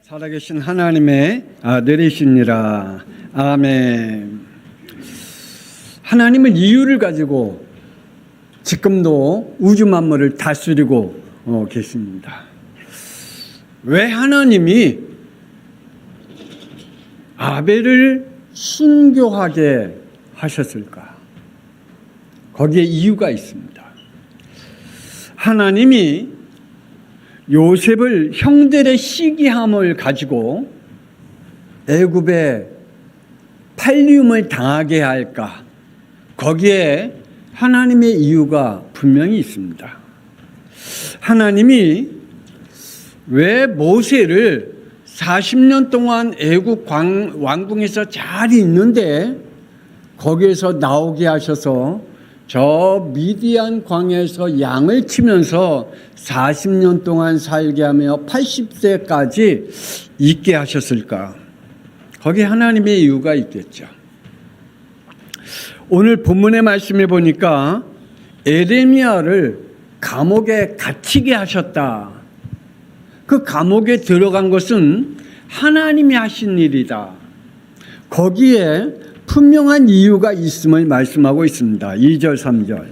살아계신 하나님의 아들이시니라. 아멘. 하나님은 이유를 가지고 지금도 우주 만물을 다스리고 계십니다. 왜 하나님이 아벨을 순교하게 하셨을까? 거기에 이유가 있습니다. 하나님이 요셉을 형들의 시기함을 가지고 애굽에 팔리움을 당하게 할까? 거기에 하나님의 이유가 분명히 있습니다. 하나님이 왜 모세를 40년 동안 애굽 왕궁에서 잘 있는데 거기에서 나오게 하셔서 저 미디안 광야에서 양을 치면서 40년 동안 살게 하며 80세까지 있게 하셨을까? 거기에 하나님의 이유가 있겠죠. 오늘 본문의 말씀에 보니까 에레미야를 감옥에 갇히게 하셨다. 그 감옥에 들어간 것은 하나님이 하신 일이다. 거기에 분명한 이유가 있음을 말씀하고 있습니다. 2절 3절.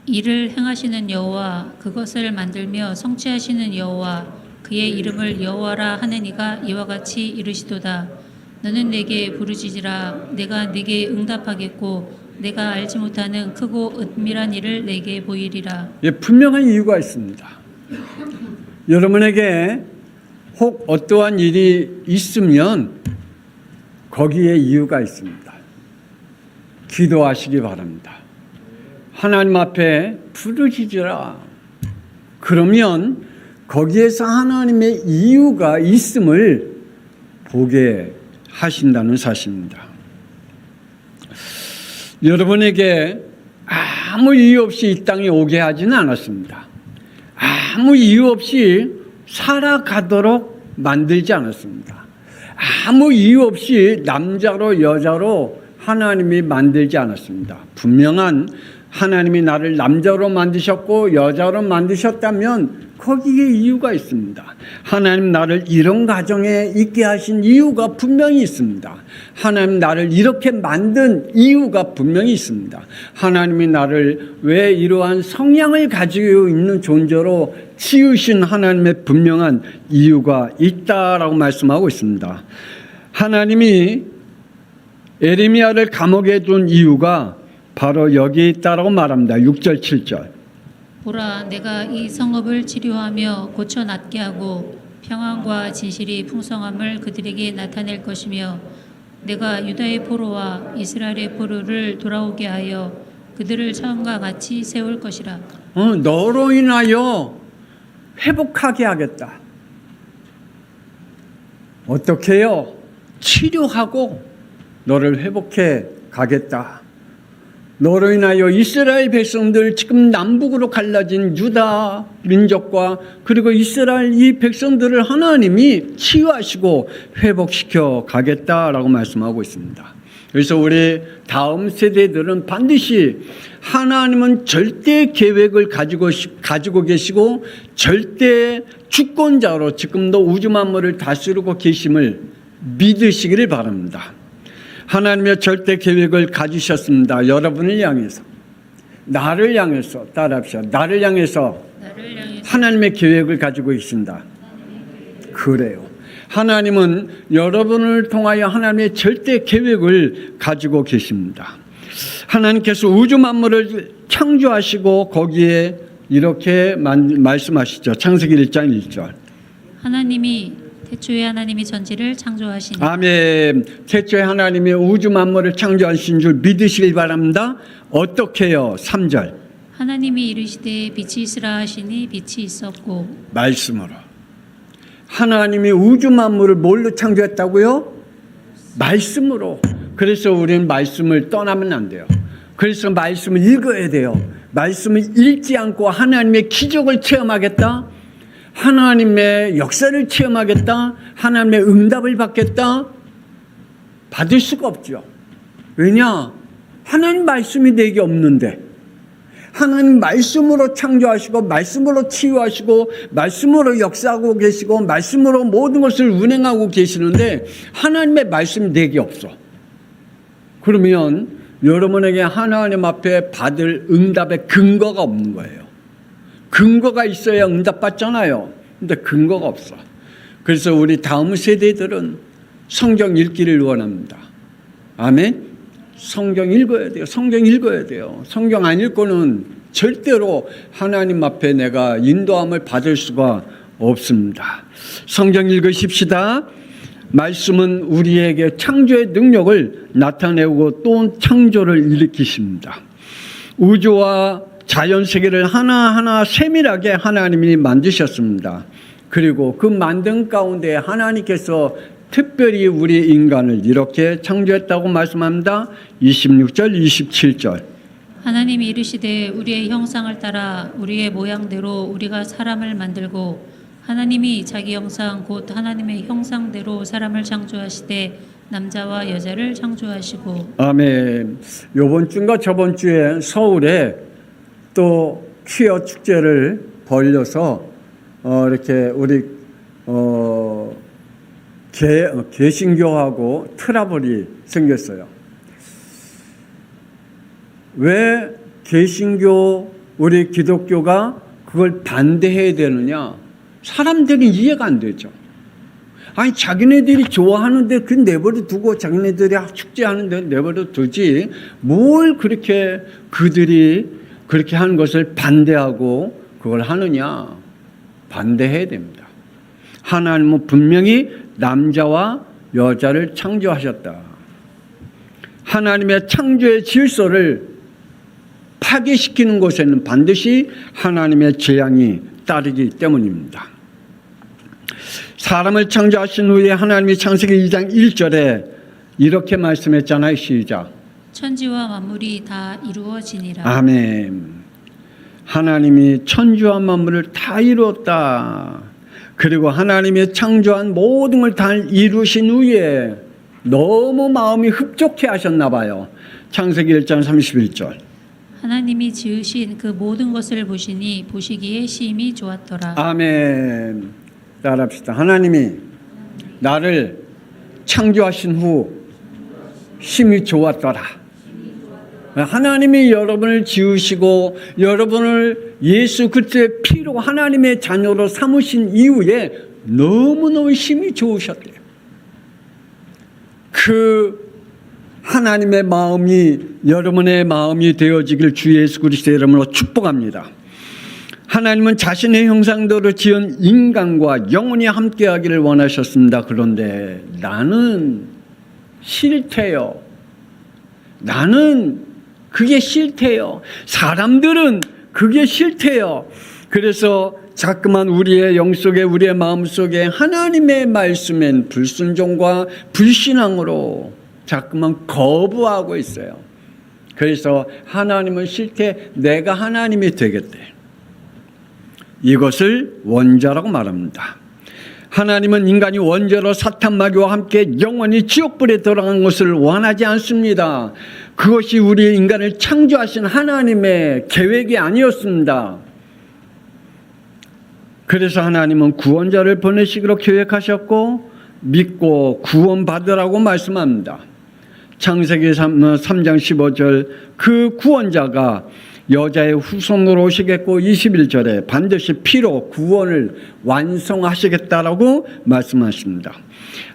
이를 행하시는 여호와, 그것을 만들며 성취하시는 여호와, 그의 이름을 여호와라 하는 이가 이와 같이 이르시도다. 너는 내게 부르짖으라. 내가 네게 응답하겠고 내가 알지 못하는 크고 은밀한 일을 내게 보이리라. 예, 분명한 이유가 있습니다. 여러분에게 혹 어떠한 일이 있으면 거기에 이유가 있습니다. 기도하시기 바랍니다. 하나님 앞에 부르짖으라. 그러면 거기에서 하나님의 이유가 있음을 보게 하신다는 사실입니다. 여러분에게 아무 이유 없이 이 땅에 오게 하지는 않았습니다. 아무 이유 없이 살아가도록 만들지 않았습니다. 아무 이유 없이 남자로 여자로 하나님이 만들지 않았습니다. 분명한 하나님이 나를 남자로 만드셨고 여자로 만드셨다면 거기에 이유가 있습니다. 하나님 나를 이런 가정에 있게 하신 이유가 분명히 있습니다. 하나님 나를 이렇게 만든 이유가 분명히 있습니다. 하나님이 나를 왜 이러한 성향을 가지고 있는 존재로 치우신 하나님의 분명한 이유가 있다라고 말씀하고 있습니다. 하나님이 에레미야를 감옥에 둔 이유가 바로 여기 있다라고 말합니다. 6절 7절. 보라, 내가 이 성읍을 치료하며 고쳐 낫게 하고 평안과 진실이 풍성함을 그들에게 나타낼 것이며 내가 유다의 포로와 이스라엘의 포로를 돌아오게 하여 그들을 처음과 같이 세울 것이라. 너로 인하여 회복하게 하겠다. 어떻게 해요? 치료하고 너를 회복해 가겠다. 너로 인하여 이스라엘 백성들, 지금 남북으로 갈라진 유다 민족과 그리고 이스라엘 이 백성들을 하나님이 치유하시고 회복시켜 가겠다라고 말씀하고 있습니다. 그래서 우리 다음 세대들은 반드시 하나님은 절대 계획을 가지고 계시고 절대 주권자로 지금도 우주 만물을 다스리고 계심을 믿으시기를 바랍니다. 하나님의 절대 계획을 가지셨습니다. 여러분을 향해서, 나를 향해서 따라합시다. 나를 향해서 하나님의 계획을 가지고 계신다. 그래요. 하나님은 여러분을 통하여 하나님의 절대 계획을 가지고 계십니다. 하나님께서 우주 만물을 창조하시고 거기에 이렇게 말씀하시죠. 창세기 1장 1절. 태초에 하나님이 전지를 창조하시니. 아멘. 태초에 하나님이 우주 만물을 창조하신 줄 믿으시길 바랍니다. 어떻게 해요? 3절. 하나님이 이르시되 빛이 있으라 하시니 빛이 있었고. 말씀으로. 하나님이 우주 만물을 뭘로 창조했다고요? 말씀으로. 그래서 우리는 말씀을 떠나면 안 돼요. 그래서 말씀을 읽어야 돼요. 말씀을 읽지 않고 하나님의 기적을 체험하겠다. 하나님의 역사를 체험하겠다. 하나님의 응답을 받겠다. 받을 수가 없죠. 왜냐? 하나님 말씀이 내게 없는데 하나님 말씀으로 창조하시고 말씀으로 치유하시고 말씀으로 역사하고 계시고 말씀으로 모든 것을 운행하고 계시는데 하나님의 말씀이 내게 없어. 그러면 여러분에게 하나님 앞에 받을 응답의 근거가 없는 거예요. 근거가 있어야 응답 받잖아요. 근데 근거가 없어. 그래서 우리 다음 세대들은 성경 읽기를 원합니다. 아멘. 성경 읽어야 돼요. 성경 읽어야 돼요. 성경 안 읽고는 절대로 하나님 앞에 내가 인도함을 받을 수가 없습니다. 성경 읽으십시다. 말씀은 우리에게 창조의 능력을 나타내고 또 창조를 일으키십니다. 우주와 자연 세계를 하나하나 세밀하게 하나님이 만드셨습니다. 그리고 그 만든 가운데 하나님께서 특별히 우리 인간을 이렇게 창조했다고 말씀합니다. 26절, 27절. 하나님이 이르시되 우리의 형상을 따라 우리의 모양대로 우리가 사람을 만들고 하나님이 자기 형상 곧 하나님의 형상대로 사람을 창조하시되 남자와 여자를 창조하시고. 아멘. 이번 주인가 저번 주에 서울에 또 퀴어 축제를 벌려서 이렇게 우리 개신교하고 트러블이 생겼어요. 왜 개신교 우리 기독교가 그걸 반대해야 되느냐? 사람들이 이해가 안 되죠. 아니 자기네들이 좋아하는데 그 내버려 두고 자기네들이 축제하는데 내버려 두지 뭘 그렇게 그들이 그렇게 하는 것을 반대하고 그걸 하느냐? 반대해야 됩니다. 하나님은 분명히 남자와 여자를 창조하셨다. 하나님의 창조의 질서를 파괴시키는 것에는 반드시 하나님의 재앙이 따르기 때문입니다. 사람을 창조하신 후에 하나님이 창세기 2장 1절에 이렇게 말씀했잖아요. 시작. 천지와 만물이 다 이루어지니라. 아멘. 하나님이 천지와 만물을 다 이루었다. 그리고 하나님이 창조한 모든 걸 다 이루신 후에 너무 마음이 흡족해 하셨나 봐요. 창세기 1장 31절. 하나님이 지으신 그 모든 것을 보시니 보시기에 심히 좋았더라. 아멘. 따라합시다. 하나님이 나를 창조하신 후 심히 좋았더라. 하나님이 여러분을 지으시고 여러분을 예수 그리스도의 피로 하나님의 자녀로 삼으신 이후에 너무너무 심히 좋으셨대요. 그 하나님의 마음이 여러분의 마음이 되어지길 주 예수 그리스도의 이름으로 축복합니다. 하나님은 자신의 형상대로 지은 인간과 영원히 함께하기를 원하셨습니다. 그런데 나는 싫대요. 나는 그게 싫대요. 사람들은 그게 싫대요. 그래서 자꾸만 우리의 영속에 우리의 마음속에 하나님의 말씀엔 불순종과 불신앙으로 자꾸만 거부하고 있어요. 그래서 하나님은 싫대. 내가 하나님이 되겠대. 이것을 원죄라고 말합니다. 하나님은 인간이 원죄로 사탄 마귀와 함께 영원히 지옥불에 들어간 것을 원하지 않습니다. 그것이 우리 인간을 창조하신 하나님의 계획이 아니었습니다. 그래서 하나님은 구원자를 보내시기로 계획하셨고 믿고 구원받으라고 말씀합니다. 창세기 3장 15절 그 구원자가 여자의 후손으로 오시겠고 21절에 반드시 피로 구원을 완성하시겠다라고 말씀하십니다.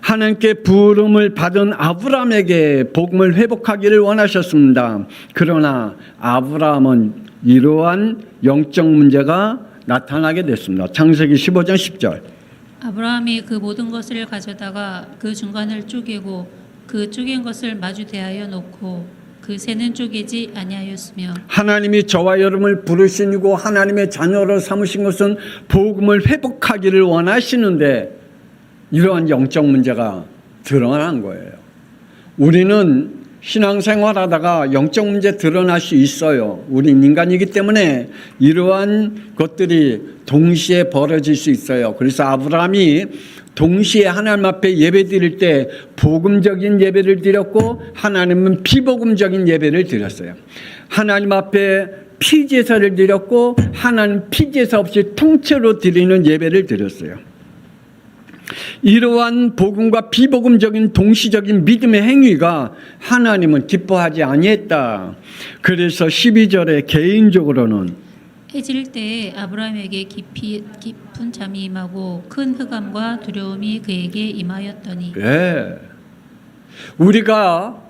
하나님께 부름을 받은 아브라함에게 복음을 회복하기를 원하셨습니다. 그러나 아브라함은 이러한 영적 문제가 나타나게 됐습니다. 창세기 15장 10절. 아브라함이 그 모든 것을 가져다가 그 중간을 쪼개고 그 쪼갠 것을 마주 대하여 놓고 그 새는 쪼개지 아니하였으며. 하나님이 저와 여러분을 부르시고 하나님의 자녀로 삼으신 것은 복음을 회복하기를 원하시는데 이러한 영적 문제가 드러난 거예요. 우리는 신앙생활하다가 영적 문제 드러날 수 있어요. 우린 인간이기 때문에 이러한 것들이 동시에 벌어질 수 있어요. 그래서 아브라함이 동시에 하나님 앞에 예배 드릴 때 복음적인 예배를 드렸고 하나님은 비복음적인 예배를 드렸어요. 하나님 앞에 피제사를 드렸고 하나는 피제사 없이 통째로 드리는 예배를 드렸어요. 이러한 복음과 비복음적인 동시적인 믿음의 행위가 하나님은 기뻐하지 아니했다. 그래서 12절에 개인적으로는 해질 때에 아브라함에게 깊은 잠이 임하고 큰 흑암과 두려움이 그에게 임하였더니 우리가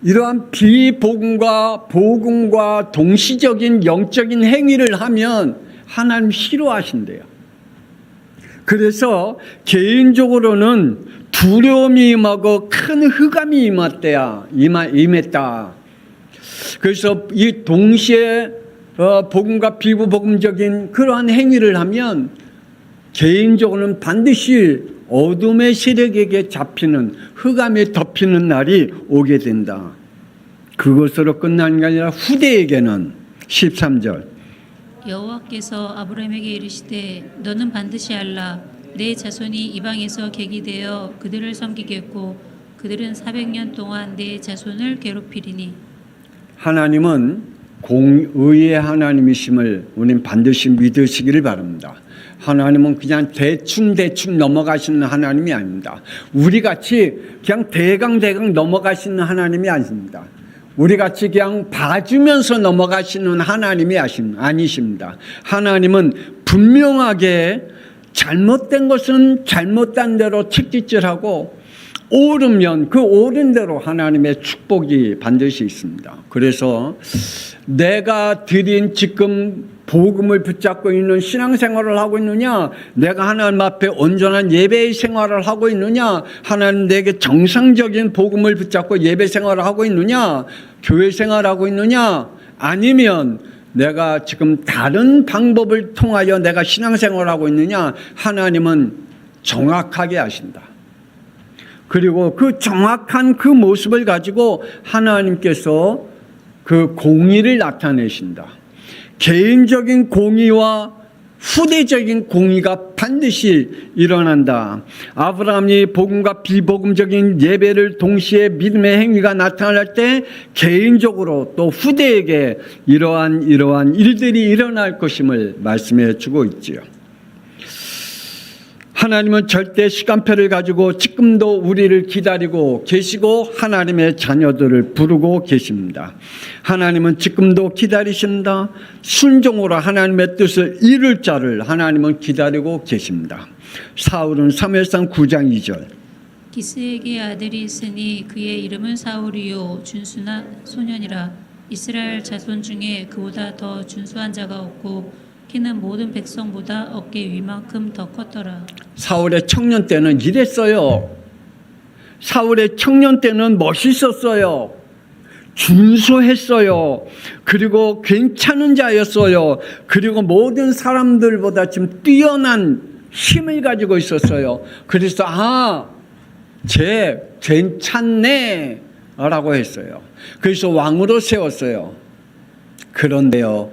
이러한 비복음과 복음과 동시적인 영적인 행위를 하면 하나님 싫어하신대요. 그래서 개인적으로는 두려움이 임하고 큰 흑암이 임했다. 그래서 이 동시에 복음과 비복음적인 그러한 행위를 하면 개인적으로는 반드시 어둠의 세력에게 잡히는 흑암에 덮이는 날이 오게 된다. 그것으로 끝나는 게 아니라 후대에게는 13절 여호와께서 아브라함에게 이르시되 너는 반드시 알라 내 자손이 이방에서 객이 되어 그들을 섬기겠고 그들은 400년 동안 내 자손을 괴롭히리니. 하나님은 공의의 하나님이심을 우리는 반드시 믿으시기를 바랍니다. 하나님은 그냥 대충 넘어가시는 하나님이 아닙니다. 우리같이 그냥 대강 넘어가시는 하나님이 아닙니다. 우리같이 그냥 봐주면서 넘어가시는 하나님이 아니십니다. 하나님은 분명하게 잘못된 것은 잘못된 대로 책짓질하고 옳으면 그 옳은 대로 하나님의 축복이 반드시 있습니다. 그래서 내가 드린 지금 복음을 붙잡고 있는 신앙생활을 하고 있느냐, 내가 하나님 앞에 온전한 예배의 생활을 하고 있느냐, 하나님 내게 정상적인 복음을 붙잡고 예배 생활을 하고 있느냐, 교회 생활하고 있느냐, 아니면 내가 지금 다른 방법을 통하여 내가 신앙생활을 하고 있느냐, 하나님은 정확하게 아신다. 그리고 그 정확한 그 모습을 가지고 하나님께서 그 공의를 나타내신다. 개인적인 공의와 후대적인 공의가 반드시 일어난다. 아브라함이 복음과 비복음적인 예배를 동시에 믿음의 행위가 나타날 때 개인적으로 또 후대에게 이러한 일들이 일어날 것임을 말씀해 주고 있지요. 하나님은 절대 시간표를 가지고 지금도 우리를 기다리고 계시고 하나님의 자녀들을 부르고 계십니다. 하나님은 지금도 기다리신다. 순종으로 하나님의 뜻을 이룰 자를 하나님은 기다리고 계십니다. 사울은 사무엘상 9장 2절 기스에게 아들이 있으니 그의 이름은 사울이요 준수나 소년이라. 이스라엘 자손 중에 그보다 더 준수한 자가 없고 키는 모든 백성보다 어깨 위만큼 더 컸더라. 사울의 청년 때는 이랬어요. 사울의 청년 때는 멋있었어요. 준수했어요. 그리고 괜찮은 자였어요. 그리고 모든 사람들보다 좀 뛰어난 힘을 가지고 있었어요. 그래서 쟤 괜찮네 라고 했어요. 그래서 왕으로 세웠어요. 그런데요,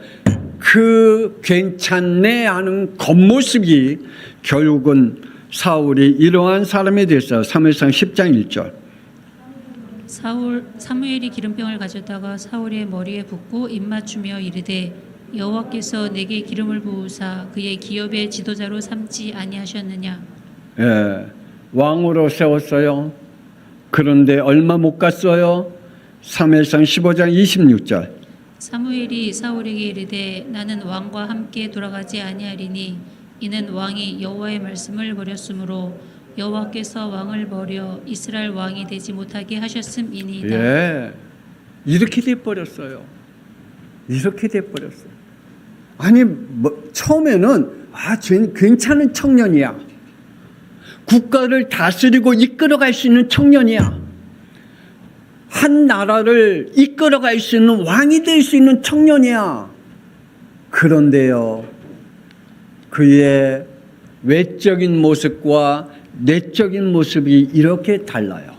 그 괜찮네 하는 겉모습이 결국은 사울이 이러한 사람이 됐어요. 사무엘상 10장 1절 사무엘이 기름병을 가져다가 사울의 머리에 붓고 입맞추며 이르되 여호와께서 내게 기름을 부으사 그의 기업의 지도자로 삼지 아니하셨느냐. 왕으로 세웠어요. 그런데 얼마 못 갔어요. 사무엘상 15장 26절 사무엘이 사울에게 이르되 나는 왕과 함께 돌아가지 아니하리니 이는 왕이 여호와의 말씀을 버렸으므로 여호와께서 왕을 버려 이스라엘 왕이 되지 못하게 하셨음이니이다. 이렇게 돼버렸어요. 아니 처음에는 괜찮은 청년이야. 국가를 다스리고 이끌어갈 수 있는 청년이야. 한 나라를 이끌어갈 수 있는 왕이 될 수 있는 청년이야. 그런데요, 그의 외적인 모습과 내적인 모습이 이렇게 달라요.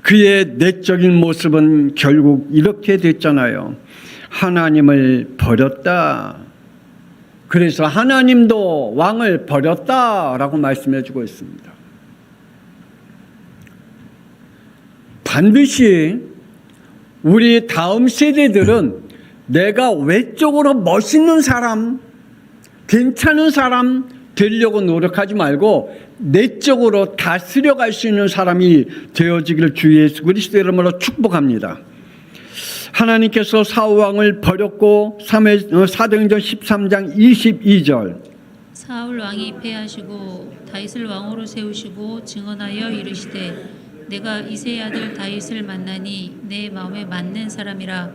그의 내적인 모습은 결국 이렇게 됐잖아요. 하나님을 버렸다. 그래서 하나님도 왕을 버렸다라고 말씀해 주고 있습니다. 반드시 우리 다음 세대들은 내가 외적으로 멋있는 사람, 괜찮은 사람 되려고 노력하지 말고 내적으로 다스려갈 수 있는 사람이 되어지기를 주 예수 그리스도의 이름으로 축복합니다. 하나님께서 사울왕을 버렸고 사도행전 13장 22절 사울 왕이 패하시고 다윗을 왕으로 세우시고 증언하여 이르시되 내가 이새의 아들 다윗을 만나니 내 마음에 맞는 사람이라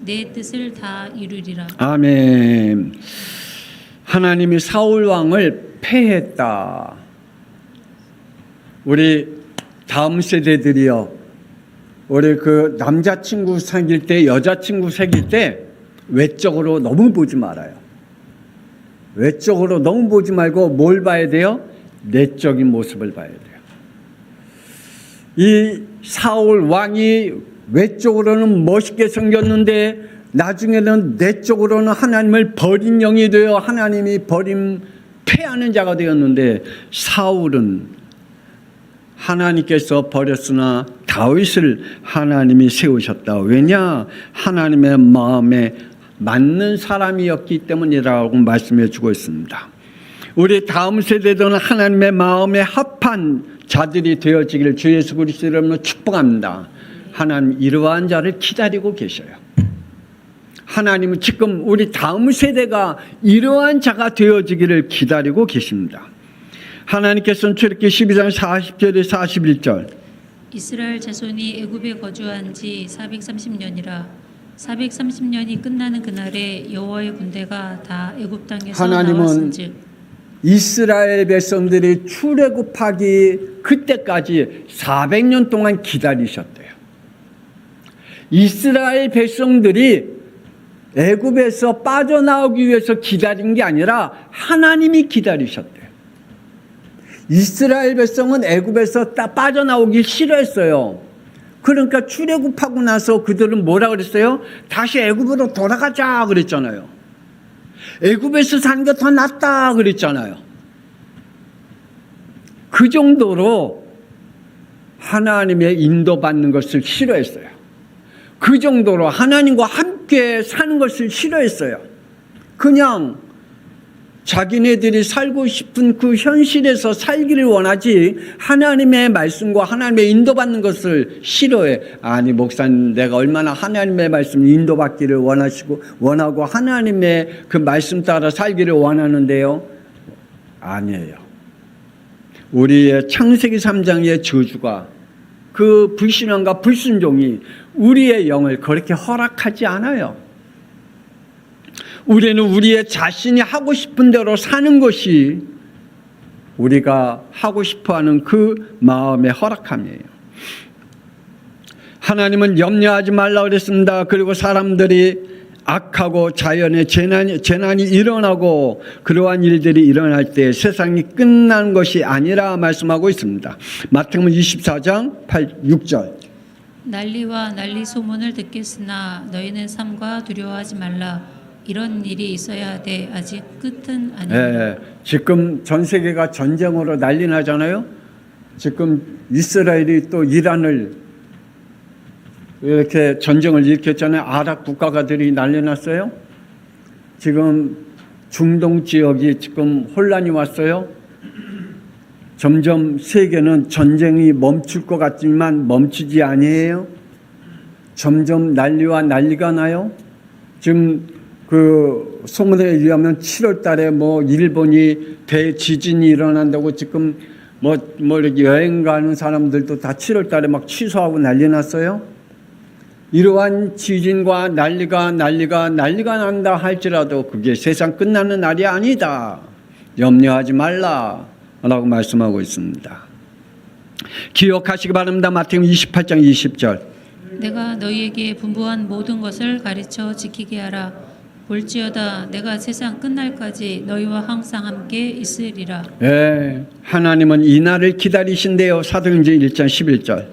내 뜻을 다 이루리라. 아멘. 하나님이 사울왕을 패했다. 우리 다음 세대들이요, 우리 그 남자친구 사귈 때, 여자친구 사귈 때 외적으로 너무 보지 말아요. 외적으로 너무 보지 말고 뭘 봐야 돼요? 내적인 모습을 봐야 돼요. 이 사울 왕이 외적으로는 멋있게 생겼는데 나중에는 내적으로는 하나님을 버린 영이 되어 하나님이 패하는 자가 되었는데, 사울은 하나님께서 버렸으나 다윗을 하나님이 세우셨다. 왜냐? 하나님의 마음에 맞는 사람이었기 때문이라고 말씀해 주고 있습니다. 우리 다음 세대들은 하나님의 마음에 합한 자들이 되어지기를 주 예수 그리스도 이름으로 축복합니다. 하나님 이러한 자를 기다리고 계셔요. 하나님은 지금 우리 다음 세대가 이러한 자가 되어지기를 기다리고 계십니다. 하나님께서는 출애굽기 12장 40절에 41절 이스라엘 자손이 애굽에 거주한 지 430년이라 430년이 끝나는 그날에 여호와의 군대가 다 애굽 땅에서 하나님은 나왔은즉 이스라엘 백성들이 출애굽하기 그때까지 400년 동안 기다리셨대요. 이스라엘 백성들이 애굽에서 빠져나오기 위해서 기다린 게 아니라 하나님이 기다리셨대요. 이스라엘 백성은 애굽에서 빠져나오기 싫어했어요. 그러니까 출애굽하고 나서 그들은 뭐라 그랬어요? 다시 애굽으로 돌아가자 그랬잖아요. 애굽에서 사는 게 더 낫다 그랬잖아요. 그 정도로 하나님의 인도받는 것을 싫어했어요. 그 정도로 하나님과 함께 사는 것을 싫어했어요. 그냥 자기네들이 살고 싶은 그 현실에서 살기를 원하지 하나님의 말씀과 하나님의 인도받는 것을 싫어해. 아니 목사님, 내가 얼마나 하나님의 말씀 인도받기를 원하고 하나님의 그 말씀 따라 살기를 원하는데요. 아니에요. 우리의 창세기 3장의 저주가, 그 불신앙과 불순종이 우리의 영을 그렇게 허락하지 않아요. 우리는 우리의 자신이 하고 싶은 대로 사는 것이 우리가 하고 싶어하는 그 마음의 허락함이에요. 하나님은 염려하지 말라 그랬습니다. 그리고 사람들이 악하고 자연의 재난이 일어나고 그러한 일들이 일어날 때 세상이 끝난 것이 아니라 말씀하고 있습니다. 마태복음 24장 6절 난리와 난리 소문을 듣겠으나 너희는 삼가 두려워하지 말라. 이런 일이 있어야 하되 아직 끝은 아니라. 네, 지금 전 세계가 전쟁으로 난리 나잖아요. 지금 이스라엘이 또 이란을 이렇게 전쟁을 일으켰잖아요. 아랍 국가가들이 난리 났어요. 지금 중동 지역이 지금 혼란이 왔어요. 점점 세계는 전쟁이 멈출 것 같지만 멈추지 아니에요. 점점 난리와 난리가 나요. 지금 그 소문에 의하면 7월 달에 뭐 일본이 대지진이 일어난다고 지금 뭐 이렇게 여행 가는 사람들도 다 7월 달에 막 취소하고 난리 났어요. 이러한 지진과 난리가 난다 할지라도 그게 세상 끝나는 날이 아니다. 염려하지 말라 라고 말씀하고 있습니다. 기억하시기 바랍니다. 마태복음 28장 20절 내가 너희에게 분부한 모든 것을 가르쳐 지키게 하라. 볼지어다 내가 세상 끝날까지 너희와 항상 함께 있으리라. 예, 하나님은 이 날을 기다리신대요. 사도행전 1장 11절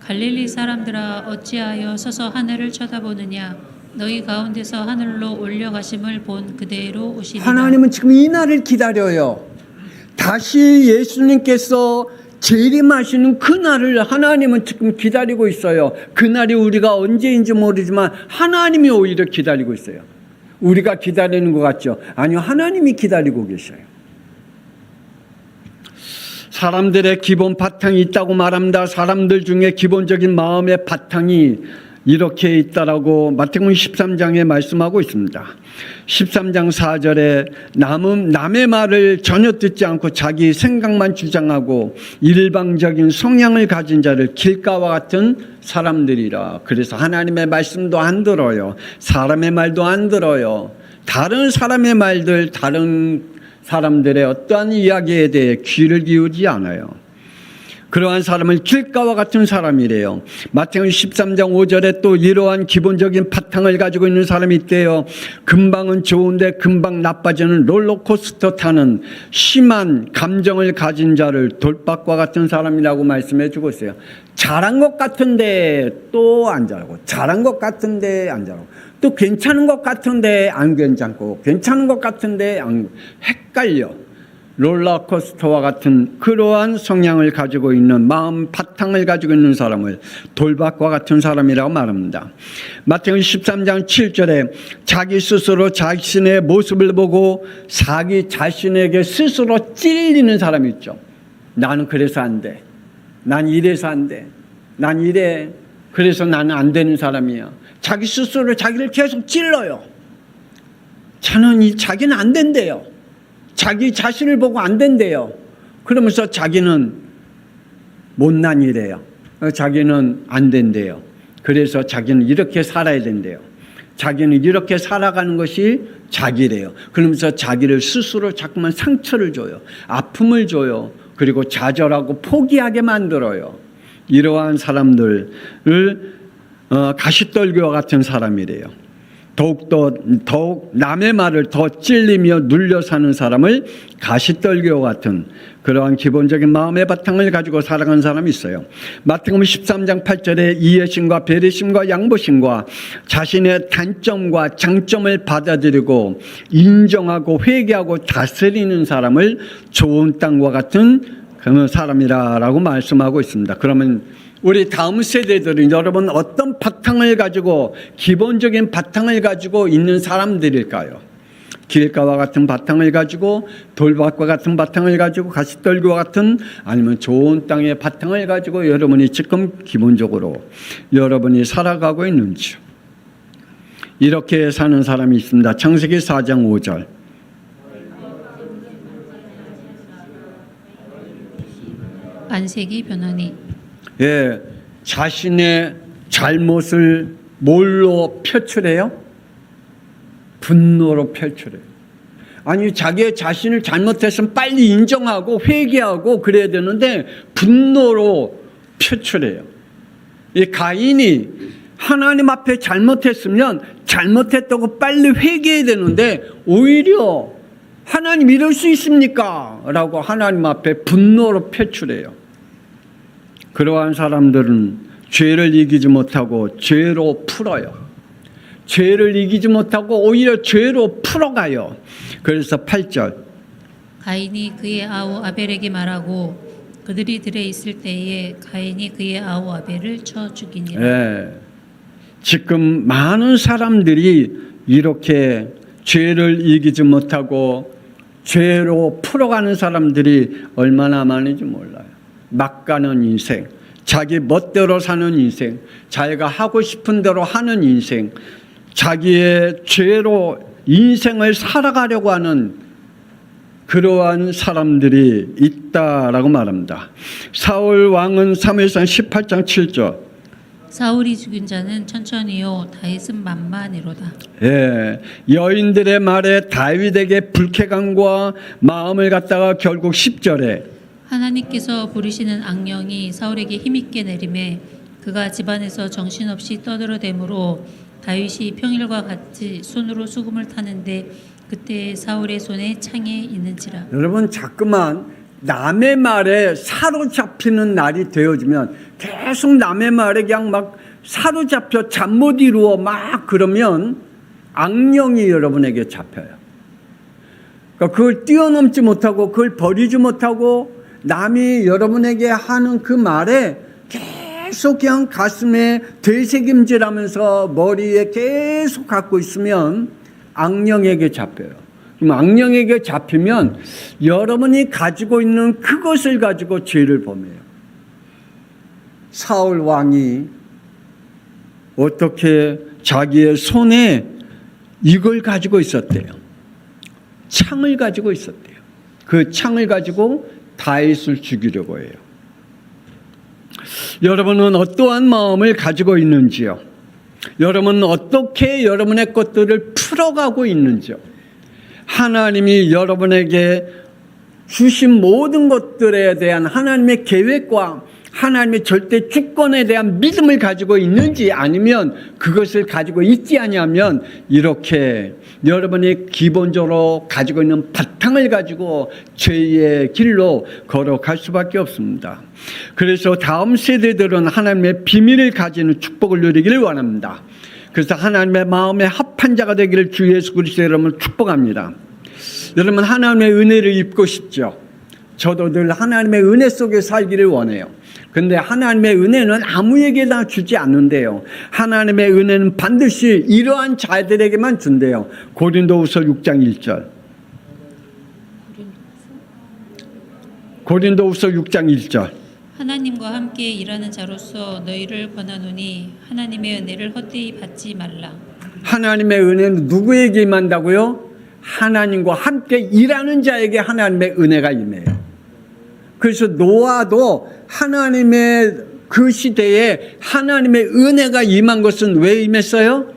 갈릴리 사람들아 어찌하여 서서 하늘을 쳐다보느냐. 너희 가운데서 하늘로 올려가심을 본 그대로 오시리라. 하나님은 지금 이 날을 기다려요. 다시 예수님께서 재림하시는 그날을 하나님은 지금 기다리고 있어요. 그날이 우리가 언제인지 모르지만 하나님이 오히려 기다리고 있어요. 우리가 기다리는 것 같죠? 아니요, 하나님이 기다리고 계셔요. 사람들의 기본 바탕이 있다고 말합니다. 사람들 중에 기본적인 마음의 바탕이 이렇게 있다라고 마태복음 13장에 말씀하고 있습니다. 13장 4절에 남의 말을 전혀 듣지 않고 자기 생각만 주장하고 일방적인 성향을 가진 자를 길가와 같은 사람들이라. 그래서 하나님의 말씀도 안 들어요. 사람의 말도 안 들어요. 다른 사람의 말들, 다른 사람들의 어떠한 이야기에 대해 귀를 기울이지 않아요. 그러한 사람을 길가와 같은 사람이래요. 마태복음 13장 5절에 또 이러한 기본적인 바탕을 가지고 있는 사람이 있대요. 금방은 좋은데 금방 나빠지는 롤러코스터 타는 심한 감정을 가진 자를 돌박과 같은 사람이라고 말씀해 주고 있어요. 잘한 것 같은데 또 안 잘하고, 잘한 것 같은데 안 잘하고, 또 괜찮은 것 같은데 안 괜찮고, 괜찮은 것 같은데 안, 헷갈려. 롤러코스터와 같은 그러한 성향을 가지고 있는 마음 바탕을 가지고 있는 사람을 돌박과 같은 사람이라고 말합니다. 마태복음 13장 7절에 자기 스스로 자신의 모습을 보고 자기 자신에게 스스로 찔리는 사람이 있죠. 나는 그래서 안 돼. 난 이래서 안 돼. 난 이래. 그래서 나는 안 되는 사람이야. 자기 스스로 자기를 계속 찔러요. 자기는 안 된대요. 자기 자신을 보고 안 된대요. 그러면서 자기는 못난 이래요. 자기는 안 된대요. 그래서 자기는 이렇게 살아야 된대요. 자기는 이렇게 살아가는 것이 자기래요. 그러면서 자기를 스스로 자꾸만 상처를 줘요. 아픔을 줘요. 그리고 좌절하고 포기하게 만들어요. 이러한 사람들을 가시떨기와 같은 사람이래요. 더욱 남의 말을 더 찔리며 눌려 사는 사람을 가시떨기와 같은 그러한 기본적인 마음의 바탕을 가지고 살아가는 사람이 있어요. 마태복음 13장 8절에 이해심과 배려심과 양보심과 자신의 단점과 장점을 받아들이고 인정하고 회개하고 다스리는 사람을 좋은 땅과 같은 그런 사람이라고 말씀하고 있습니다. 그러면 우리 다음 세대들은 여러분 어떤 바탕을 가지고 기본적인 바탕을 가지고 있는 사람들일까요? 길가와 같은 바탕을 가지고 돌밭과 같은 바탕을 가지고 가시떨기와 같은 아니면 좋은 땅의 바탕을 가지고 여러분이 지금 기본적으로 여러분이 살아가고 있는지 이렇게 사는 사람이 있습니다. 창세기 4장 5절 안색이 변하니 예, 자신의 잘못을 뭘로 표출해요? 분노로 표출해요. 아니 자기의 자신을 잘못했으면 빨리 인정하고 회개하고 그래야 되는데 분노로 표출해요. 이 가인이 하나님 앞에 잘못했으면 잘못했다고 빨리 회개해야 되는데 오히려 하나님 이럴 수 있습니까? 라고 하나님 앞에 분노로 표출해요. 그러한 사람들은 죄를 이기지 못하고 죄로 풀어요. 죄를 이기지 못하고 오히려 죄로 풀어가요. 그래서 8절 가인이 그의 아우 아벨에게 말하고 그들이 들에 있을 때에 가인이 그의 아우 아벨을 쳐 죽이니라. 예, 지금 많은 사람들이 이렇게 죄를 이기지 못하고 죄로 풀어가는 사람들이 얼마나 많은지 몰라요. 막 가는 인생, 자기 멋대로 사는 인생, 자기가 하고 싶은 대로 하는 인생, 자기의 죄로 인생을 살아가려고 하는 그러한 사람들이 있다라고 말합니다. 사울 왕은 사무엘상 18장 7절 사울이 죽인 자는 천천히요 다윗은 만만히로다. 예, 여인들의 말에 다윗에게 불쾌감과 마음을 갖다가 결국 10절에 하나님께서 부르시는 악령이 사울에게 힘있게 내림에 그가 집안에서 정신없이 떠들어대므로 다윗이 평일과 같이 손으로 수금을 타는데 그때 사울의 손에 창에 있는지라. 여러분 자꾸만 남의 말에 사로잡히는 날이 되어지면 계속 남의 말에 그냥 막 사로잡혀 잠 못 이루어 막 그러면 악령이 여러분에게 잡혀요. 그러니까 그걸 뛰어넘지 못하고 그걸 버리지 못하고 남이 여러분에게 하는 그 말에 계속 그냥 가슴에 되새김질하면서 머리에 계속 갖고 있으면 악령에게 잡혀요. 그럼 악령에게 잡히면 여러분이 가지고 있는 그것을 가지고 죄를 범해요. 사울 왕이 어떻게 자기의 손에 이걸 가지고 있었대요. 창을 가지고 있었대요. 그 창을 가지고 다윗을 죽이려고 해요. 여러분은 어떠한 마음을 가지고 있는지요? 여러분은 어떻게 여러분의 것들을 풀어가고 있는지요? 하나님이 여러분에게 주신 모든 것들에 대한 하나님의 계획과 하나님의 절대 주권에 대한 믿음을 가지고 있는지, 아니면 그것을 가지고 있지 아니하면 이렇게 여러분이 기본적으로 가지고 있는 바탕을 가지고 죄의 길로 걸어갈 수밖에 없습니다. 그래서 다음 세대들은 하나님의 비밀을 가지는 축복을 누리기를 원합니다. 그래서 하나님의 마음에 합한 자가 되기를 주 예수 그리스도 여러분을 축복합니다. 여러분, 하나님의 은혜를 입고 싶죠? 저도 늘 하나님의 은혜 속에 살기를 원해요. 근데 하나님의 은혜는 아무에게나 주지 않는데요. 하나님의 은혜는 반드시 이러한 자들에게만 준대요. 고린도후서 6장 1절. 고린도후서 6장 1절. 하나님과 함께 일하는 자로서 너희를 권하노니 하나님의 은혜를 헛되이 받지 말라. 하나님의 은혜는 누구에게 임한다고요? 하나님과 함께 일하는 자에게 하나님의 은혜가 임해요. 그래서 노아도 하나님의 그 시대에 하나님의 은혜가 임한 것은 왜 임했어요?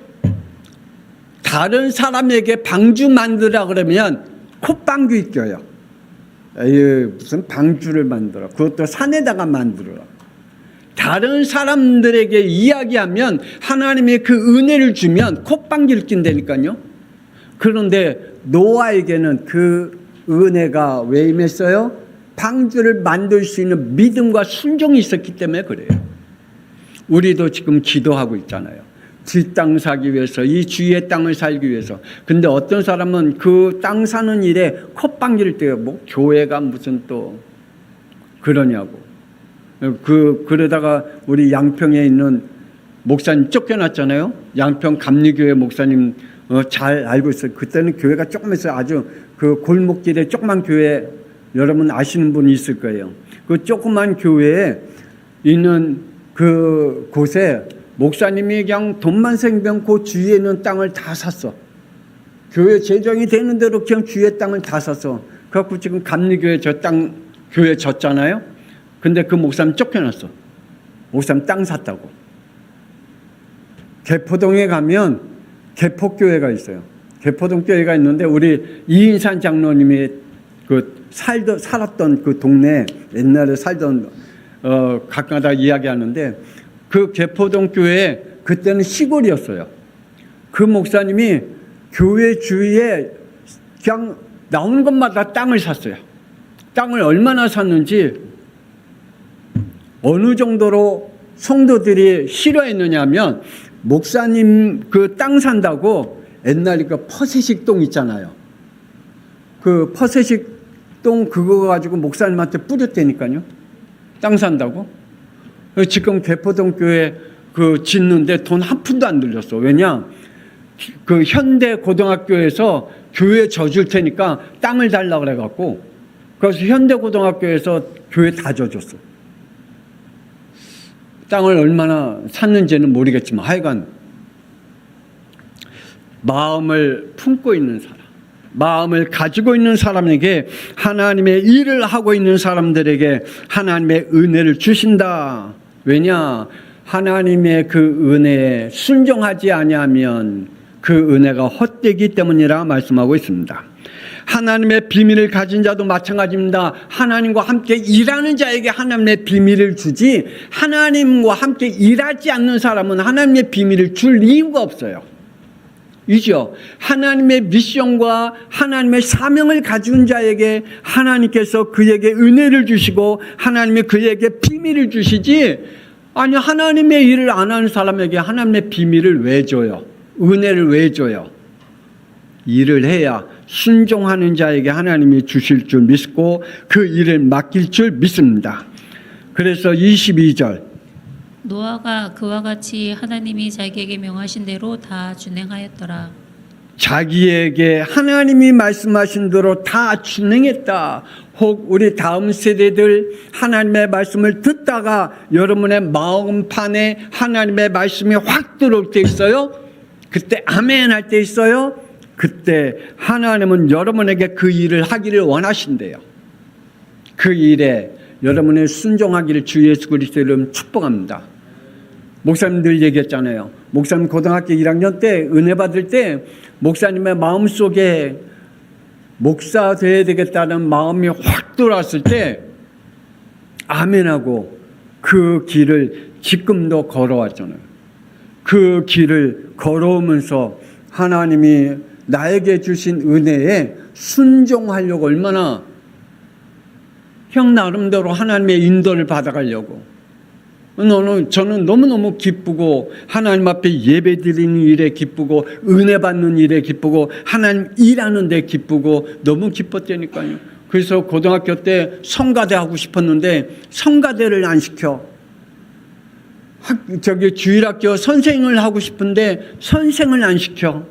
다른 사람에게 방주 만들라 그러면 콧방귀 껴요. 에이, 무슨 방주를 만들어. 그것도 산에다가 만들어. 다른 사람들에게 이야기하면 하나님의 그 은혜를 주면 콧방귀를 낀다니까요. 그런데 노아에게는 그 은혜가 왜 임했어요? 방주를 만들 수 있는 믿음과 순종이 있었기 때문에 그래요. 우리도 지금 기도하고 있잖아요. 뒷땅 사기 위해서, 이 주위의 땅을 살기 위해서. 근데 어떤 사람은 그 땅 사는 일에 콧방귀를 떼요. 뭐 교회가 무슨 또 그러냐고. 그러다가 우리 양평에 있는 목사님 쫓겨났잖아요. 양평 감리교회 목사님 잘 알고 있어요. 그때는 교회가 조금 있어요. 아주 그 골목길에 조그만 교회, 여러분 아시는 분이 있을 거예요. 그 조그만 교회에 있는 그 곳에 목사님이 그냥 돈만 생기면 그 주위에 있는 땅을 다 샀어. 교회 재정이 되는 대로 그냥 주위의 땅을 다 샀어. 그래갖고 지금 감리교회 저 땅 교회 졌잖아요. 근데 그 목사님 쫓겨났어. 목사님 땅 샀다고. 개포동에 가면 개포교회가 있어요. 개포동 교회가 있는데 우리 이인산 장로님이 그 살았던 그 동네, 옛날에 살던 가끔가다 이야기하는데, 그 개포동 교회 그때는 시골이었어요. 그 목사님이 교회 주위에 그냥 나오는 것마다 땅을 샀어요. 땅을 얼마나 샀는지, 어느 정도로 성도들이 싫어했느냐면, 목사님 그 땅 산다고 옛날에 그 퍼세식 똥 있잖아요. 그 퍼세식 똥 그거 가지고 목사님한테 뿌렸다니까요. 땅 산다고. 지금 개포동 교회 그 짓는데 돈 한 푼도 안 들렸어. 왜냐? 그 현대 고등학교에서 교회 져줄 테니까 땅을 달라 그래갖고, 그래서 현대 고등학교에서 교회 다 져줬어. 땅을 얼마나 샀는지는 모르겠지만 하여간 마음을 품고 있는 사람, 마음을 가지고 있는 사람에게, 하나님의 일을 하고 있는 사람들에게 하나님의 은혜를 주신다. 왜냐? 하나님의 그 은혜에 순종하지 아니하면 그 은혜가 헛되기 때문이라 말씀하고 있습니다. 하나님의 비밀을 가진 자도 마찬가지입니다. 하나님과 함께 일하는 자에게 하나님의 비밀을 주지, 하나님과 함께 일하지 않는 사람은 하나님의 비밀을 줄 이유가 없어요. 이죠. 하나님의 미션과 하나님의 사명을 가진 자에게 하나님께서 그에게 은혜를 주시고 하나님이 그에게 비밀을 주시지, 아니 하나님의 일을 안 하는 사람에게 하나님의 비밀을 왜 줘요? 은혜를 왜 줘요? 일을 해야 순종하는 자에게 하나님이 주실 줄 믿고 그 일을 맡길 줄 믿습니다. 그래서 22절 노아가 그와 같이 하나님이 자기에게 명하신 대로 다 준행하였더라. 자기에게 하나님이 말씀하신 대로 다 준행했다. 혹 우리 다음 세대들 하나님의 말씀을 듣다가 여러분의 마음판에 하나님의 말씀이 확 들어올 때 있어요. 그때 아멘 할 때 있어요. 그때 하나님은 여러분에게 그 일을 하기를 원하신대요. 그 일에 여러분의 순종하기를 주 예수 그리스도의 이름 축복합니다. 목사님들 얘기했잖아요. 목사님 고등학교 1학년 때 은혜 받을 때 목사님의 마음속에 목사 돼야 되겠다는 마음이 확 들어왔을 때 아멘하고 그 길을 지금도 걸어왔잖아요. 그 길을 걸어오면서 하나님이 나에게 주신 은혜에 순종하려고 얼마나 형 나름대로 하나님의 인도를 받아가려고 저는 너무너무 기쁘고 하나님 앞에 예배 드리는 일에 기쁘고 은혜 받는 일에 기쁘고 하나님 일하는 데 기쁘고 너무 기뻤다니까요. 그래서 고등학교 때 성가대 하고 싶었는데 성가대를 안 시켜. 주일학교 선생을 하고 싶은데 선생을 안 시켜.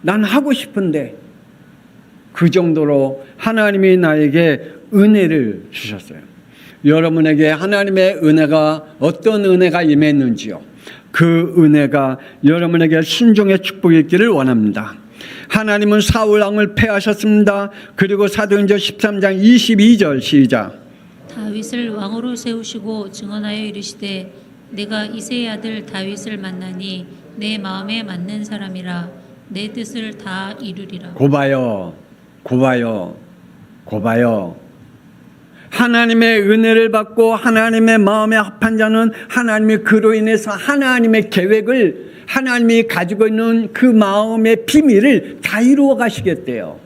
난 하고 싶은데 그 정도로 하나님이 나에게 은혜를 주셨어요. 여러분에게 하나님의 은혜가 어떤 은혜가 임했는지요. 그 은혜가 여러분에게 순종의 축복이 있기를 원합니다. 하나님은 사울 왕을 패하셨습니다. 그리고 사도행전 13장 22절 시작. 다윗을 왕으로 세우시고 증언하여 이르시되 내가 이새의 아들 다윗을 만나니 내 마음에 맞는 사람이라 내 뜻을 다 이루리라. 고봐요. 하나님의 은혜를 받고 하나님의 마음에 합한 자는 하나님이 그로 인해서 하나님의 계획을 하나님이 가지고 있는 그 마음의 비밀을 다 이루어 가시겠대요.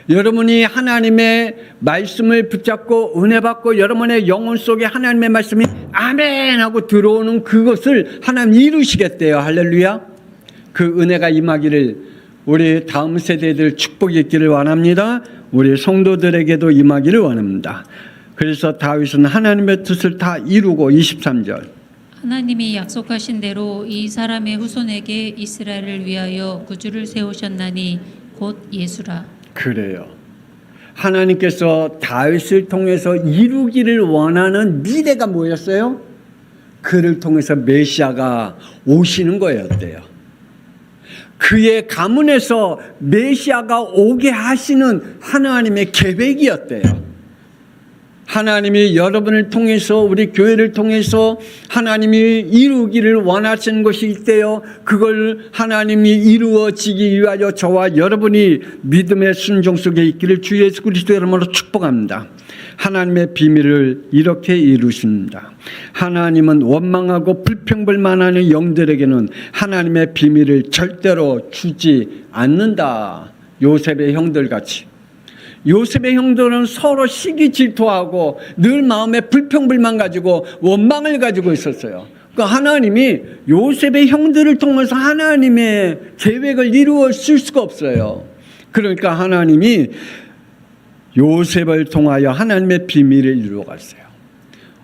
여러분이 하나님의 말씀을 붙잡고 은혜 받고 여러분의 영혼 속에 하나님의 말씀이 아멘 하고 들어오는 그것을 하나님 이루시겠대요. 할렐루야. 그 은혜가 임하기를 우리 다음 세대들 축복이 있기를 원합니다. 우리 성도들에게도 임하기를 원합니다. 그래서 다윗은 하나님의 뜻을 다 이루고 23절 하나님이 약속하신 대로 이 사람의 후손에게 이스라엘을 위하여 구주를 세우셨나니 곧 예수라. 그래요. 하나님께서 다윗을 통해서 이루기를 원하는 미래가 뭐였어요? 그를 통해서 메시아가 오시는 거였대요. 그의 가문에서 메시아가 오게 하시는 하나님의 계획이었대요. 하나님이 여러분을 통해서 우리 교회를 통해서 하나님이 이루기를 원하시는 것이 있대요. 그걸 하나님이 이루어지기 위하여 저와 여러분이 믿음의 순종 속에 있기를 주 예수 그리스도의 이름으로 축복합니다. 하나님의 비밀을 이렇게 이루십니다. 하나님은 원망하고 불평불만하는 영들에게는 하나님의 비밀을 절대로 주지 않는다. 요셉의 형들같이. 요셉의 형들은 서로 시기 질투하고 늘 마음에 불평불만 가지고 원망을 가지고 있었어요. 그러니까 하나님이 요셉의 형들을 통해서 하나님의 계획을 이루어 쓸 수가 없어요. 그러니까 하나님이 요셉을 통하여 하나님의 비밀을 이루어 갔어요.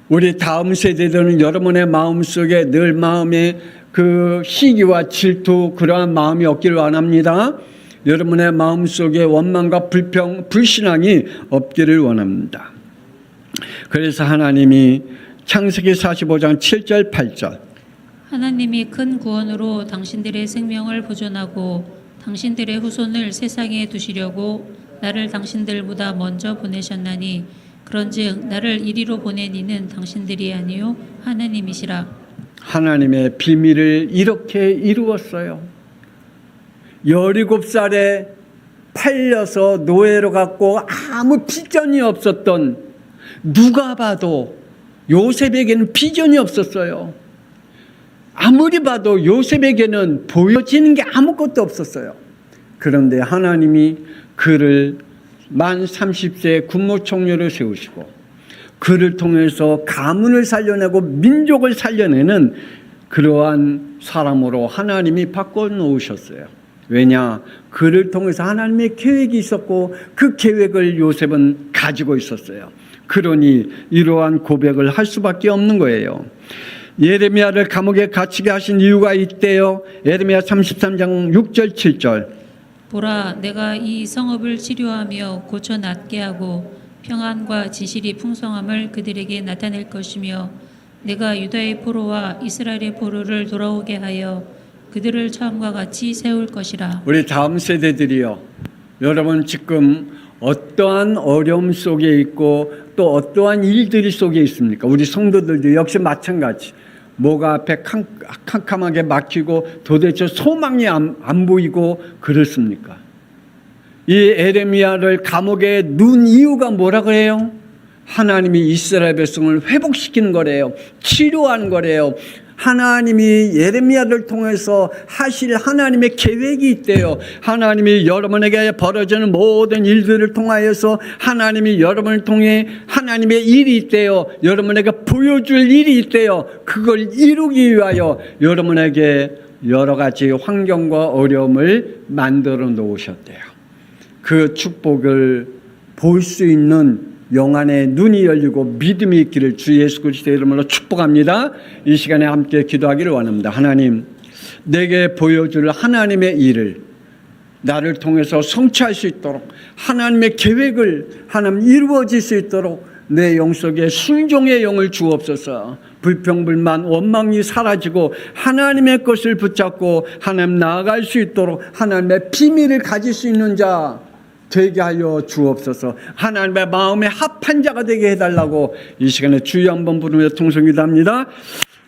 우리 다음 세대들은 여러분의 마음속에 늘 마음에 그 시기와 질투 그러한 마음이 없기를 원합니다. 여러분의 마음속에 원망과 불평, 불신앙이 없기를 원합니다. 그래서 하나님이 창세기 45장 7절 8절 하나님이 큰 구원으로 당신들의 생명을 보존하고 당신들의 후손을 세상에 두시려고 나를 당신들보다 먼저 보내셨나니 그런즉 나를 이리로 보낸 이는 당신들이 아니요 하나님이시라. 하나님의 비밀을 이렇게 이루었어요. 17살에 팔려서 노예로 갔고 아무 비전이 없었던 누가 봐도 요셉에게는 비전이 없었어요. 아무리 봐도 요셉에게는 보여지는 게 아무것도 없었어요. 그런데 하나님이 그를 만 30세에 군무총리를 세우시고 그를 통해서 가문을 살려내고 민족을 살려내는 그러한 사람으로 하나님이 바꿔놓으셨어요. 왜냐? 그를 통해서 하나님의 계획이 있었고 그 계획을 요셉은 가지고 있었어요. 그러니 이러한 고백을 할 수밖에 없는 거예요. 예레미야를 감옥에 갇히게 하신 이유가 있대요. 예레미야 33장 6절 7절. 보라, 내가 이 성읍을 치료하며 고쳐 낫게 하고 평안과 지실이 풍성함을 그들에게 나타낼 것이며 내가 유다의 포로와 이스라엘의 포로를 돌아오게 하여 그들을 처음과 같이 세울 것이라. 우리 다음 세대들이요, 여러분 지금 어떠한 어려움 속에 있고 또 어떠한 일들이 속에 있습니까? 우리 성도들도 역시 마찬가지. 뭐가 앞에 캄캄하게 막히고 도대체 소망이 안 보이고 그렇습니까? 이 에레미야를 감옥에 넣은 이유가 뭐라 그래요? 하나님이 이스라엘 백성을 회복시키는 거래요. 치료하는 거래요. 하나님이 예레미야를 통해서 하실 하나님의 계획이 있대요. 하나님이 여러분에게 벌어지는 모든 일들을 통하여서 하나님이 여러분을 통해 하나님의 일이 있대요. 여러분에게 보여줄 일이 있대요. 그걸 이루기 위하여 여러분에게 여러 가지 환경과 어려움을 만들어 놓으셨대요. 그 축복을 볼 수 있는 영안의 눈이 열리고 믿음이 있기를 주 예수 그리스도의 이름으로 축복합니다. 이 시간에 함께 기도하기를 원합니다. 하나님, 내게 보여줄 하나님의 일을 나를 통해서 성취할 수 있도록 하나님의 계획을 하나님 이루어질 수 있도록 내 영 속에 순종의 영을 주옵소서. 불평불만 원망이 사라지고 하나님의 것을 붙잡고 하나님 나아갈 수 있도록 하나님의 비밀을 가질 수 있는 자 되게 하여 주옵소서. 하나님의 마음에 합한 자가 되게 해달라고 이 시간에 주여 한번 부르며 통성기도합니다.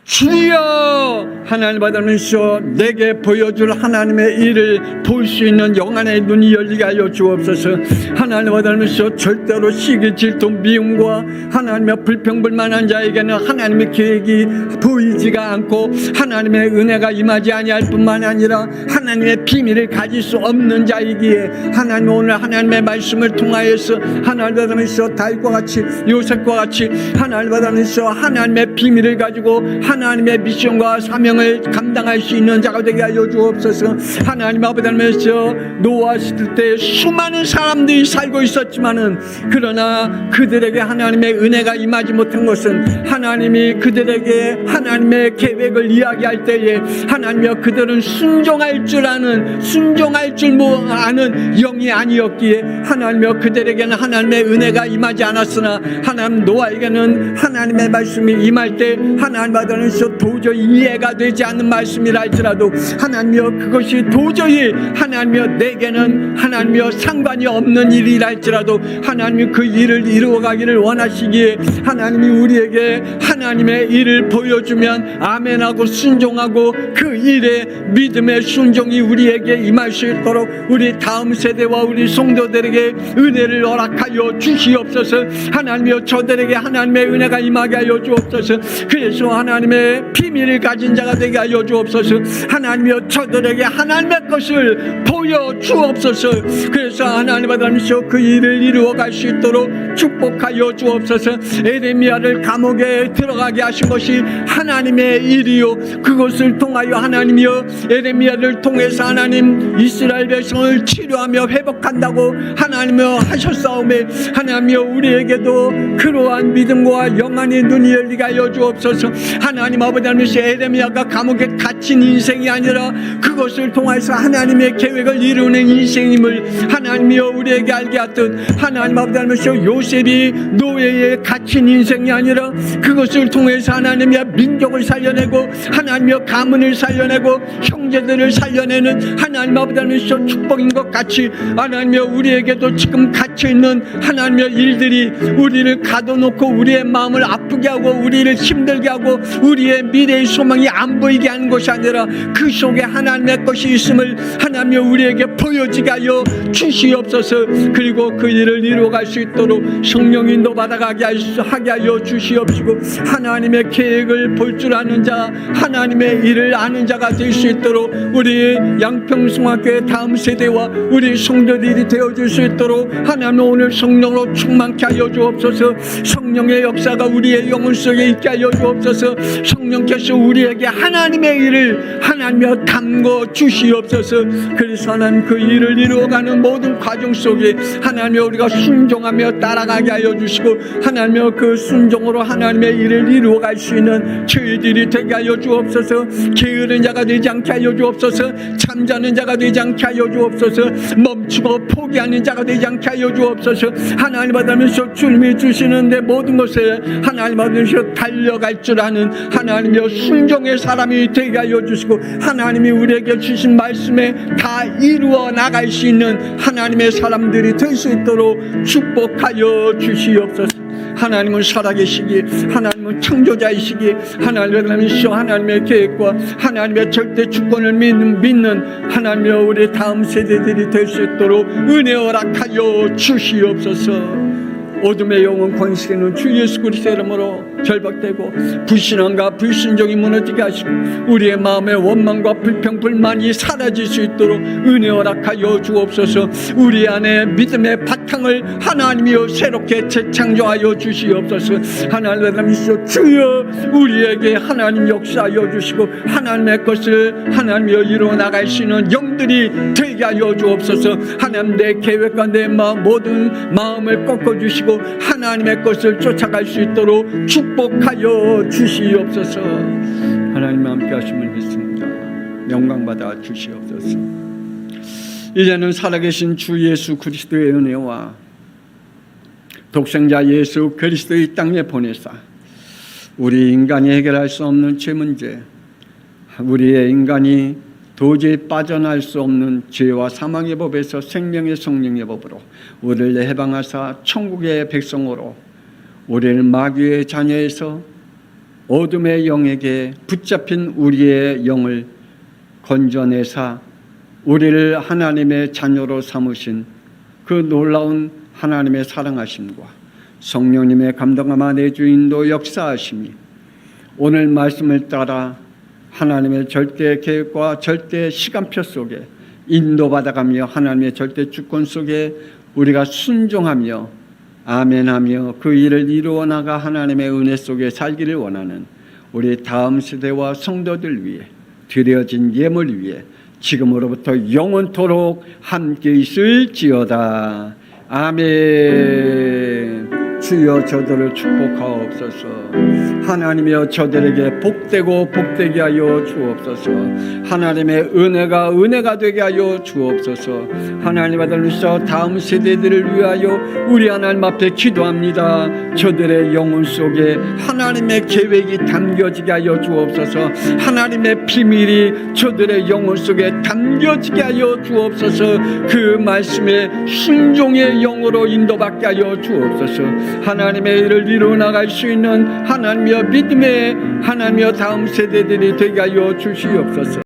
주여, 하나님 받으면서 내게 보여줄 하나님의 일을 볼 수 있는 영안의 눈이 열리게 하여 주옵소서. 하나님 받으면서 절대로 시기 질투 미움과 하나님의 불평불만한 자에게는 하나님의 계획이 보이지가 않고 하나님의 은혜가 임하지 아니할 뿐만 아니라 하나님의 비밀을 가질 수 없는 자이기에 하나님 오늘 하나님의 말씀을 통하여서 하나님 받으면서 다윗과 같이 요셉과 같이 하나님 받으면서 하나님의 비밀을 가지고 하나님의 미션과 사명을 감당할 수 있는 자가 되게 하여 주옵소서. 하나님 아버지 하면서 노아 시대 때 수많은 사람들이 살고 있었지만은 그러나 그들에게 하나님의 은혜가 임하지 못한 것은 하나님이 그들에게 하나님의 계획을 이야기할 때에 하나님여 그들은 순종할 줄 아는 영이 아니었기에 하나님여 그들에게는 하나님의 은혜가 임하지 않았으나 하나님 노아에게는 하나님의 말씀이 임할 때 하나님 받으는 도저히 이해가 되지 않는 말씀이라 할지라도 하나님이여 그것이 도저히 하나님이여 내게는 하나님이여 상관이 없는 일이라 할지라도 하나님이 그 일을 이루어가기를 원하시기에 하나님이 우리에게 하나님의 일을 보여주면 아멘하고 순종하고 그 일에 믿음의 순종이 우리에게 임할 수 있도록 우리 다음 세대와 우리 성도들에게 은혜를 허락하여 주시옵소서. 하나님이여 저들에게 하나님의 은혜가 임하게 하여 주옵소서. 그래서 하나님의 비밀을 가진 자가 되게 하여 주옵소서. 하나님이여 저들에게 하나님의 것을 보여주옵소서. 그래서 하나님 아버지께서 그 일을 이루어 갈 수 있도록 축복하여 주옵소서. 에레미야를 감옥에 들어가게 하신 것이 하나님의 일이요 그것을 통하여 하나님이여 에레미야를 통해서 하나님 이스라엘 백성을 치료하며 회복한다고 하나님이여 하셨사오매 하나님이여 우리에게도 그러한 믿음과 영안의 눈이 열리게 하여 주옵소서. 하나님 아버지 하나님께서 에레미야가 감옥에 갇힌 인생이 아니라 그것을 통해서 하나님의 계획을 이루는 인생임을 하나님이여 우리에게 알게 하듯 하나님 아버지 하나님께서 요셉이 노예에 갇힌 인생이 아니라 그것을 통해서 하나님이여 민족을 살려내고 하나님이여 가문을 살려내고 형제들을 살려내는 하나님 아버지 하나님께서 축복인 것 같이 하나님이여 우리에게도 지금 갇혀있는 하나님의 일들이 우리를 가둬놓고 우리의 마음을 아프게 하고 우리를 힘들게 하고 우리의 미래의 소망이 안 보이게 하는 것이 아니라 그 속에 하나님의 것이 있음을 하나님이여 우리에게 보여지게 하여 주시옵소서. 그리고 그 일을 이루어갈 수 있도록 성령 인도 받아가게 하게 하여 주시옵시고 하나님의 계획을 볼 줄 아는 자 하나님의 일을 아는 자가 될 수 있도록 우리 양평성학교의 다음 세대와 우리 성도들이 되어줄 수 있도록 하나님 오늘 성령으로 충만케 하여 주옵소서. 성령의 역사가 우리의 영혼 속에 있게 하여 주옵소서. 성령께서 우리에게 하나님의 일을 하나님여 담궈 주시옵소서. 그래서 하나님 그 일을 이루어가는 모든 과정 속에 하나님여 우리가 순종하며 따라가게 하여 주시고 하나님여 그 순종으로 하나님의 일을 이루어갈 수 있는 저희들이 되게 하여 주옵소서. 게으른 자가 되지 않게 하여 주옵소서. 잠자는 자가 되지 않게 하여 주옵소서. 멈추고 포기하는 자가 되지 않게 하여 주옵소서. 하나님 받으면서 주님이 주시는데 모든 것에 하나님 받으면서 달려갈 줄 아는 하나님의 순종의 사람이 되게 하여 주시고 하나님이 우리에게 주신 말씀에 다 이루어 나갈 수 있는 하나님의 사람들이 될 수 있도록 축복하여 주시옵소서. 하나님은 살아계시기, 하나님은 창조자이시기, 하나님의 계획과 하나님의 절대 주권을 믿는 하나님의 우리 다음 세대들이 될 수 있도록 은혜 허락하여 주시옵소서. 어둠의 영혼 권세는 주 예수 그리스도의 이름으로 결박되고 불신앙과 불순종이 무너지게 하시고 우리의 마음의 원망과 불평 불만이 사라질 수 있도록 은혜 허락하여 주옵소서. 우리 안에 믿음의 바탕을 하나님이여 새롭게 재창조하여 주시옵소서. 하나님의 주여 우리에게 하나님 역사하여 주시고 하나님의 것을 하나님이여 이루어 나갈 수 있는 영들이 되게 하여 주옵소서. 하나님 내 계획과 내 모든 마음을 꺾어주시고 하나님의 것을 쫓아갈 수 있도록 축복하여 주시옵소서. 하나님 함께 하심을 믿습니다. 영광받아 주시옵소서. 이제는 살아계신 주 예수 그리스도의 은혜와 독생자 예수 그리스도의 이 땅에 보내사 우리 인간이 해결할 수 없는 죄 문제, 우리의 인간이 도저히 빠져날 수 없는 죄와 사망의 법에서 생명의 성령의 법으로 우리를 해방하사 천국의 백성으로 우리를 마귀의 자녀에서 어둠의 영에게 붙잡힌 우리의 영을 건져내사 우리를 하나님의 자녀로 삼으신 그 놀라운 하나님의 사랑하심과 성령님의 감동함과 내주 인도 역사하심이 오늘 말씀을 따라 하나님의 절대 계획과 절대 시간표 속에 인도받아가며 하나님의 절대 주권 속에 우리가 순종하며 아멘하며 그 일을 이루어 나가 하나님의 은혜 속에 살기를 원하는 우리 다음 세대와 성도들 위해 드려진 예물 위해 지금으로부터 영원토록 함께 있을지어다. 아멘. 주여 저들을 축복하옵소서. 하나님이여 저들에게 복되고 복되게 하여 주옵소서. 하나님의 은혜가 되게 하여 주옵소서. 하나님 아들로서 다음 세대들을 위하여 우리 하나님 앞에 기도합니다. 저들의 영혼 속에 하나님의 계획이 담겨지게 하여 주옵소서. 하나님의 비밀이 저들의 영혼 속에 담겨지게 하여 주옵소서. 그 말씀에 순종의 영으로 인도받게 하여 주옵소서. 하나님의 일을 이루어 나갈 수 있는 하나님의 믿음의 하나님의 다음 세대들이 되게 하여 주시옵소서.